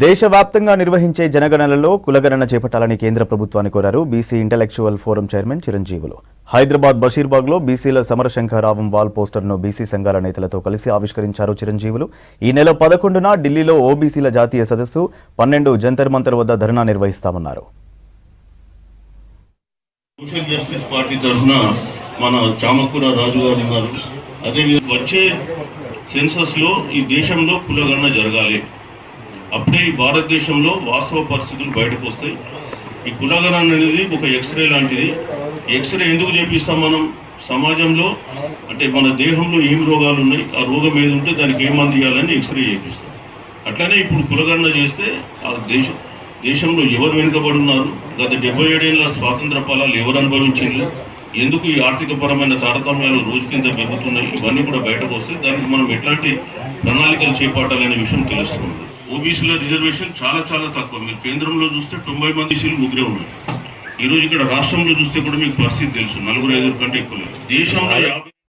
దేశవ్యాప్తంగా నిర్వహించే జనగణనలో కులగణన చేపట్టాలని కేంద్ర ప్రభుత్వాన్ని కోరారు BC intellectual forum chairman Chiranjeevulu. Hyderabad బషీర్బాగ్లో బీసీల సమరశంఖారావం వాల్ పోస్టర్ను బీసీ సంఘాల నేతలతో కలిసి ఆవిష్కరించారు చిరంజీవులు. ఈ నెల 11న ఢిల్లీలో ఓబీసీల జాతీయ సదస్సు, 12 జంతర్ మంతర్ వద్ద ధర్నా నిర్వహిస్తామన్నారు. సోషల్ జస్టిస్ పార్టీ తరఫున మన చామకూర రాజు గారు ఉన్నారు. అదేవిధంగా వచ్చే సెన్సస్ లో ఈ దేశంలో కులగణన జరగాలి. అప్పుడే ఈ భారతదేశంలో వాస్తవ పరిస్థితులు బయటకు వస్తాయి. ఈ కులగణన అనేది ఒక ఎక్స్రే లాంటిది. ఎక్స్రే ఎందుకు చేపిస్తాం మనం? సమాజంలో అంటే మన దేహంలో ఏం రోగాలు ఉన్నాయి, ఆ రోగం ఏది ఉంటే దానికి ఏం మంది ఇవ్వాలని ఎక్స్రే చేపిస్తాం. అట్లనే ఇప్పుడు కులగణన చేస్తే ఆ దేశంలో ఎవరు వెనుకబడి ఉన్నారు, గత 77 ఏళ్ళ స్వాతంత్ర ఫలాలు ఎవరు అనుభవించారు, ఎందుకు ఈ ఆర్థికపరమైన తారతమ్యాలు రోజుకింత పెరుగుతున్నాయి, ఇవన్నీ కూడా బయటకు వస్తే దానికి మనం ఎట్లాంటి ప్రణాళికలు చేపట్టాలనే విషయం తెలుస్తుంది. ఓబీసీల రిజర్వేషన్ చాలా చాలా తక్కువ. మీరు కేంద్రంలో చూస్తే 90 మంది సీలు ముగ్గురే ఉన్నారు. ఈరోజు ఇక్కడ రాష్ట్రంలో చూస్తే కూడా మీకు పరిస్థితి తెలుసు, 4-5 కంటే ఎక్కువ లేదు. దేశంలో